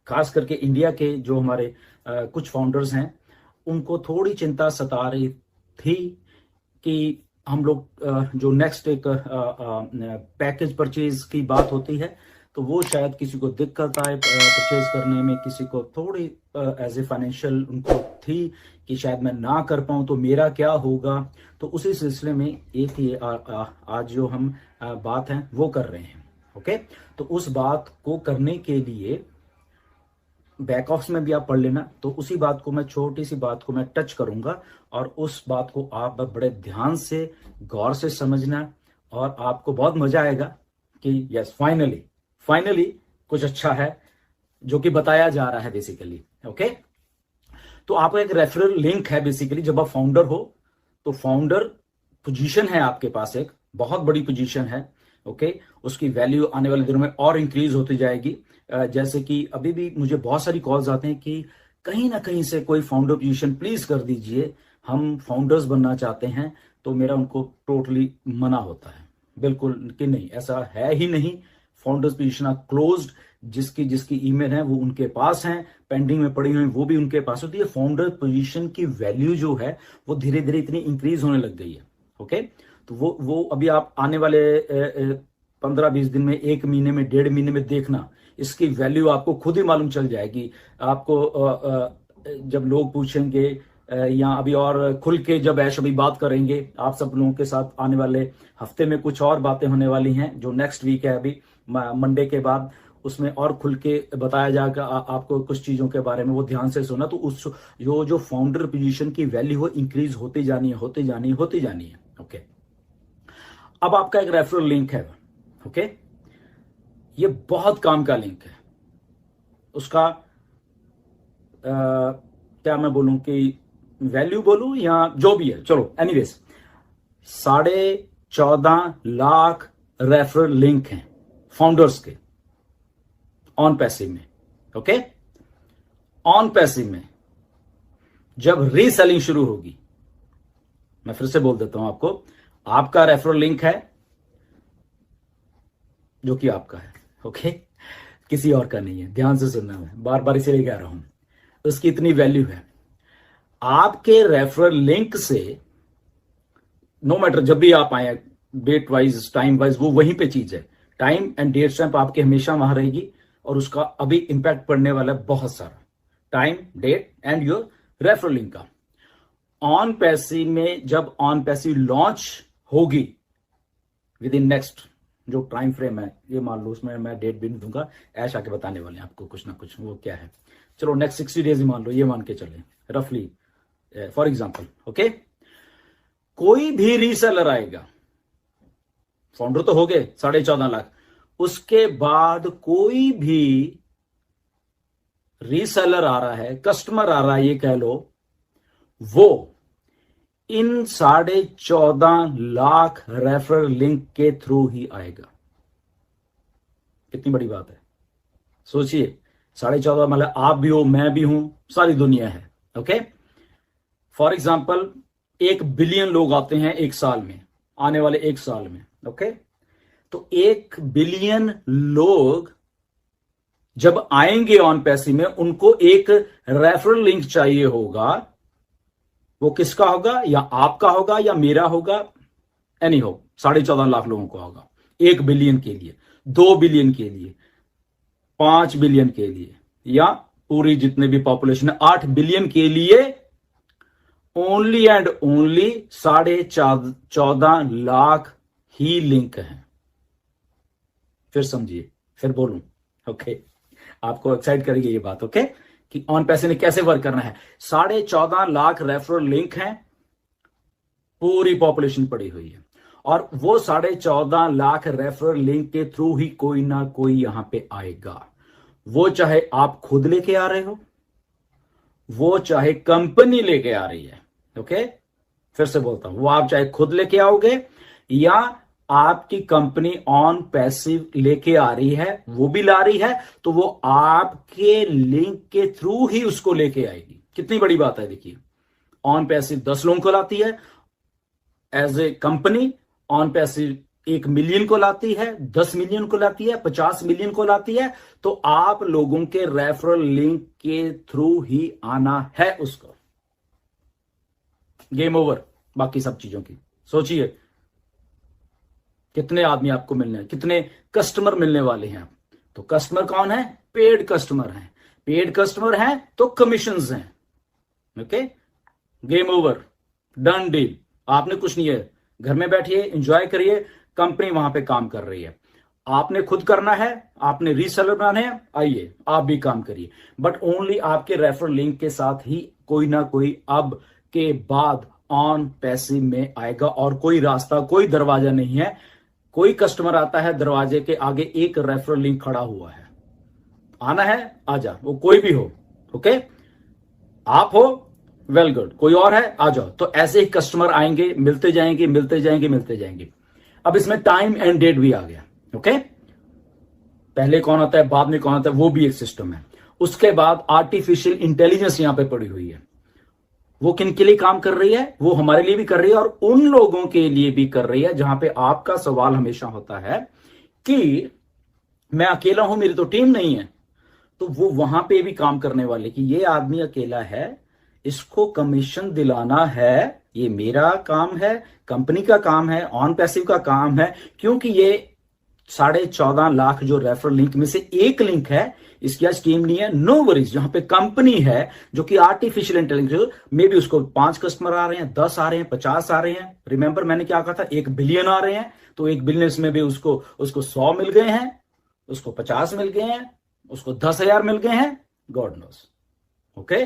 खास करके इंडिया के जो हमारे कुछ फाउंडर्स हैं, उनको थोड़ी चिंता सता रही थी कि हम लोग जो नेक्स्ट एक पैकेज परचेज की बात होती है, तो वो शायद किसी को दिक्कत आए परचेज करने में, किसी को थोड़ी एज ए फाइनेंशियल उनको थी कि शायद मैं ना कर पाऊं तो मेरा क्या होगा। तो उसी सिलसिले में एक ये आज जो हम बात है वो कर रहे हैं। ओके, तो उस बात को करने के लिए बैक ऑफ्स में भी आप पढ़ लेना, तो उसी बात को मैं, छोटी सी बात को मैं टच करूंगा और उस बात को आप बड़े ध्यान से गौर से समझना और आपको बहुत मजा आएगा कि यस फाइनली कुछ अच्छा है जो कि बताया जा रहा है बेसिकली। ओके, तो आपका एक रेफरल लिंक है बेसिकली। जब आप फाउंडर हो तो फाउंडर पोजीशन है आपके पास, एक बहुत बड़ी पोजीशन है। ओके, उसकी वैल्यू आने वाले दिनों में और इंक्रीज होती जाएगी। जैसे कि अभी भी मुझे बहुत सारी कॉल्स आते हैं कि कहीं ना कहीं से कोई फाउंडर पोजीशन प्लीज कर दीजिए, हम फाउंडर्स बनना चाहते हैं। तो मेरा उनको टोटली मना होता है, बिल्कुल कि नहीं, ऐसा है ही नहीं। फाउंडर्स पोजीशन क्लोज्ड, जिसकी जिसकी ईमेल है वो उनके पास है, पेंडिंग में पड़ी हुई वो भी उनके पास होती है। फाउंडर पोजीशन की वैल्यू जो है वो धीरे धीरे इतनी इंक्रीज होने लग गई है। ओके, तो वो अभी आप आने वाले 15-20 दिन में, 1 महीने में, 1.5 महीने में देखना, इसकी वैल्यू आपको खुद ही मालूम चल जाएगी। आपको जब लोग पूछेंगे या अभी और खुल के जब ऐश अभी बात करेंगे आप सब लोगों के साथ, आने वाले हफ्ते में कुछ और बातें होने वाली हैं, जो नेक्स्ट वीक है अभी मंडे के बाद, उसमें और खुल के बताया जाएगा आपको कुछ चीजों के बारे में। वो ध्यान से सुना, तो उस जो फाउंडर पोजीशन की वैल्यू वो इंक्रीज होती जानी है। ओके, अब आपका एक रेफरल लिंक है। ओके, ये बहुत काम का लिंक है। उसका क्या मैं बोलूं कि वैल्यू बोलूं या जो भी है, चलो एनीवेज, 14.5 लाख रेफरल लिंक हैं फाउंडर्स के ऑन पैसिव में। ओके, ऑन पैसिव में जब रीसेलिंग शुरू होगी, मैं फिर से बोल देता हूं आपको, आपका रेफरल लिंक है जो कि आपका है। ओके, किसी और का नहीं है, ध्यान से सुनना, मैं बार बार इसीलिए कह रहा हूं, उसकी इतनी वैल्यू है। आपके रेफरल लिंक से नो मैटर जब भी आप आए, डेट वाइज टाइम वाइज, वो वहीं पे चीज है, टाइम एंड डेट स्टैंप आपके हमेशा वहां रहेगी और उसका अभी इंपैक्ट पड़ने वाला है बहुत सारा, time, date and your referral link का। ऑन पैसिव में जब ऑन पैसिव लॉन्च होगी विद इन नेक्स्ट जो टाइम फ्रेम है, ये मान लो, उसमें मैं डेट भी नहीं दूंगा, ऐश आके बताने वाले हैं आपको कुछ ना कुछ, वो क्या है, चलो नेक्स्ट 60 डेज ही मान लो, ये मान के चले रफली फॉर एग्जांपल। ओके, कोई भी रीसेलर आएगा, फाउंडर तो हो गए 14.5 लाख, उसके बाद कोई भी रीसेलर आ रहा है, कस्टमर आ रहा है, ये कह लो, वो इन 14.5 लाख रेफरल लिंक के थ्रू ही आएगा। कितनी बड़ी बात है, सोचिए, 14.5 मतलब आप भी हो, मैं भी हूं, सारी दुनिया है। ओके, फॉर एग्जाम्पल 1 बिलियन लोग आते हैं एक साल में, आने वाले 1 साल में। ओके, तो 1 बिलियन लोग जब आएंगे ऑन पैसिव में, उनको एक रेफरल लिंक चाहिए होगा। वो किसका होगा, या आपका होगा या मेरा होगा, एनी हो, 14.5 लाख लोगों का होगा, 1 बिलियन के लिए, 2 बिलियन के लिए, 5 बिलियन के लिए, या पूरी जितने भी पॉपुलेशन है 8 बिलियन के लिए, only and only 14.5 lakh he link है। फिर समझिए, फिर बोलूं। ओके, आपको एक्साइट करेगी ये बात। ओके, कि ऑन पैसे ने कैसे वर्क करना है। 14.5 लाख रेफरल लिंक हैं, पूरी पॉपुलेशन पड़ी हुई है, और वो 14.5 लाख रेफरल लिंक के थ्रू ही कोई ना कोई यहां पे आएगा। वो चाहे आप खुद लेके आ रहे हो, वो चाहे कंपनी लेके आ रही है। ओके, फिर से बोलता हूं, वो आप चाहे खुद लेके आओगे या आपकी कंपनी ऑन पैसिव लेके आ रही है, वो भी ला रही है, तो वो आपके लिंक के थ्रू ही उसको लेके आएगी। कितनी बड़ी बात है, देखिए, ऑन पैसिव 10 लोगों को लाती है as a company, on passive 1 million को लाती है, 10 मिलियन को लाती है, 50 मिलियन को लाती है, तो आप लोगों के रेफरल लिंक के थ्रू ही आना है उसको। गेम ओवर बाकी सब चीजों की। सोचिए कितने आदमी आपको मिलने हैं, कितने कस्टमर मिलने वाले हैं। तो कस्टमर कौन है? पेड कस्टमर हैं। पेड कस्टमर हैं तो कमीशंस हैं। Okay, game over, done deal. आपने कुछ नहीं है, घर में बैठिए, एंजॉय करिए, कंपनी वहां पे काम कर रही है। आपने खुद करना है, आपने रीसेलर बनाने हैं, आइए आप भी काम करिए, बट ओनली आपके रेफरल लिंक के साथ ही कोई ना कोई अब के बाद ऑन पैसिव में आएगा। और कोई रास्ता, कोई दरवाजा नहीं है। कोई कस्टमर आता है, दरवाजे के आगे एक रेफरल लिंक खड़ा हुआ है, आना है आजा, वो कोई भी हो। ओके, आप हो, वेल गुड, कोई और है आ जाओ। तो ऐसे ही कस्टमर आएंगे, मिलते जाएंगे, मिलते जाएंगे, मिलते जाएंगे। अब इसमें टाइम एंड डेट भी आ गया। ओके, पहले कौन आता है, बाद में कौन आता है, वो भी एक सिस्टम है। उसके बाद आर्टिफिशियल इंटेलिजेंस यहां पे पड़ी हुई है। वो किन के लिए काम कर रही है? वो हमारे लिए भी कर रही है और उन लोगों के लिए भी कर रही है जहां पे आपका सवाल हमेशा होता है कि मैं अकेला हूं, मेरी तो टीम नहीं है। तो वो वहां पे भी काम करने वाले कि ये आदमी अकेला है, इसको कमीशन दिलाना है, ये मेरा काम है, कंपनी का काम है, ऑन पैसिव का काम है। क्योंकि ये 14.5 लाख जो रेफरल लिंक में से एक लिंक है, इसकी आज टीम नहीं है, नो वरीज। जहां पे कंपनी है जो कि आर्टिफिशियल इंटेलिजेंस में भी उसको 5 कस्टमर आ रहे हैं, 10 आ रहे हैं, 50 आ रहे हैं। रिमेंबर मैंने क्या कहा था, 1 बिलियन आ रहे हैं। तो 1 बिलियन में भी उसको 100 मिल गए हैं, उसको 50 मिल गए हैं, उसको 10,000 मिल गए हैं, गॉड नोस। ओके,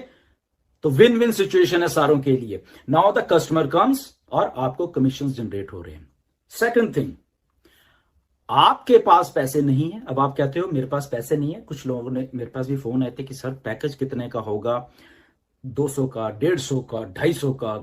तो विन विन सिचुएशन है सारों के लिए। नाउ द कस्टमर कम्स और आपको कमीशन जनरेट हो रहे हैं। सेकंड थिंग, आपके पास पैसे नहीं है। अब आप कहते हो मेरे पास पैसे नहीं है। कुछ लोगों ने मेरे पास भी फोन आए थे कि सर पैकेज कितने का होगा, 200 का, 150 का, 250 का,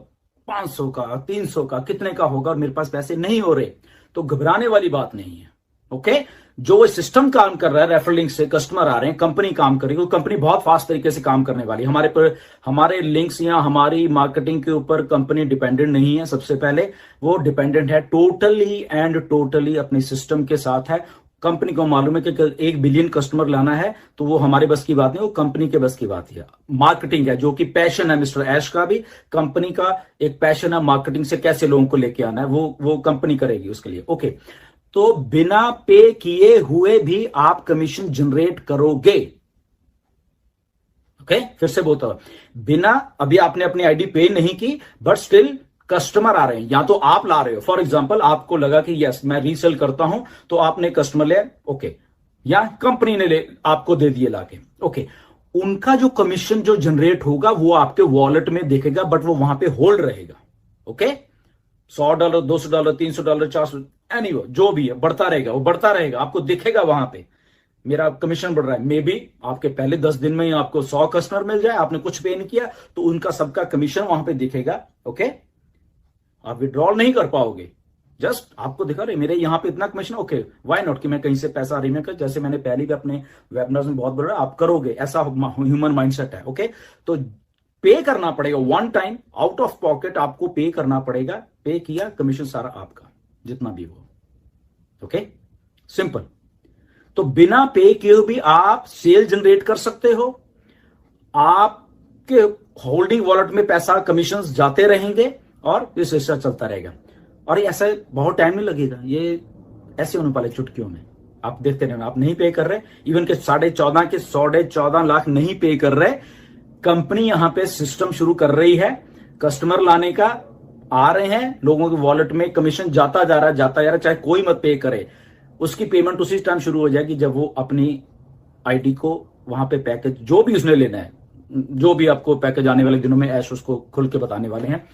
500 का, 300 का, कितने का होगा, और मेरे पास पैसे नहीं हो रहे। तो घबराने वाली बात नहीं है। ओके, जो सिस्टम काम कर रहा है, रेफरल लिंक से कस्टमर आ रहे हैं, कंपनी काम कर रही है, कंपनी बहुत फास्ट तरीके से काम करने वाली है। हमारे लिंक्स या हमारी मार्केटिंग के ऊपर कंपनी डिपेंडेंट नहीं है। सबसे पहले वो डिपेंडेंट है टोटली एंड टोटली अपने सिस्टम के साथ है। कंपनी को मालूम है कि 1 बिलियन कस्टमर लाना है, तो वो हमारे बस की बात नहीं, वो कंपनी के बस की बात है। मार्केटिंग है जो कि पैशन है मिस्टर ऐश का भी, कंपनी का एक पैशन है मार्केटिंग से कैसे लोगों को लेके आना है, वो कंपनी करेगी उसके लिए। ओके, तो बिना पे किए हुए भी आप कमीशन जनरेट करोगे। ओके, फिर से बोलता हूं, बिना, अभी आपने अपनी आईडी पे नहीं की, बट स्टिल कस्टमर आ रहे हैं, या तो आप ला रहे हो। फॉर एग्जांपल, आपको लगा कि यस मैं रीसेल करता हूं, तो आपने कस्टमर ले, ओके, या कंपनी ने ले आपको दे दिए लाके, ओके, उनका जो कमीशन जो जनरेट होगा वो आपके वॉलेट में दिखेगा, बट वो वहां पे होल्ड रहेगा। ओके, $100, $200, $300, $400, एनीवे जो भी है बढ़ता रहेगा, वो बढ़ता रहेगा, आपको दिखेगा वहां पे मेरा कमीशन बढ़ रहा है। मे बी आपके पहले 10 दिन में ही आपको 100 कस्टमर मिल जाए, आपने कुछ पे नहीं किया, तो उनका सबका कमीशन वहां पे दिखेगा। ओके, आप विड्रॉल नहीं कर पाओगे, जस्ट आपको दिखा रहे मेरे यहां पे इतना कमीशन, ओके, व्हाई नॉट कि मैं कहीं से पैसा रिमेक कर, जैसे मैंने पहले भी अपने वेबिनार्स में बहुत बोला, आप करोगे, ऐसा ह्यूमन माइंडसेट है। ओके, तो पे करना पड़ेगा, one time out of pocket आपको पे करना पड़ेगा। पे किया, कमीशन सारा आपका, जितना भी हो। Okay, simple. तो बिना पे किए भी आप सेल जनरेट कर सकते हो, आपके होल्डिंग वॉलेट में पैसा कमीशन जाते रहेंगे और ये सिलसिला चलता रहेगा। और ऐसा बहुत टाइम नहीं लगेगा, ये ऐसे होने वाले चुटकियों में आप देखते रहना। आप नहीं पे कर रहे, इवन के 14.5 लाख नहीं पे कर रहे, कंपनी यहां पे सिस्टम शुरू कर रही है, कस्टमर लाने का आ रहे हैं, लोगों के वॉलेट में कमीशन जाता जा रहा है, चाहे कोई मत पे करे, उसकी पेमेंट उसी टाइम शुरू हो जाएगी जब वो अपनी आईडी को वहां पे पैकेज जो भी उसने लेना है, जो भी आपको पैकेज आने वाले दिनों में ऐश उसको खुल के बताने वाले हैं।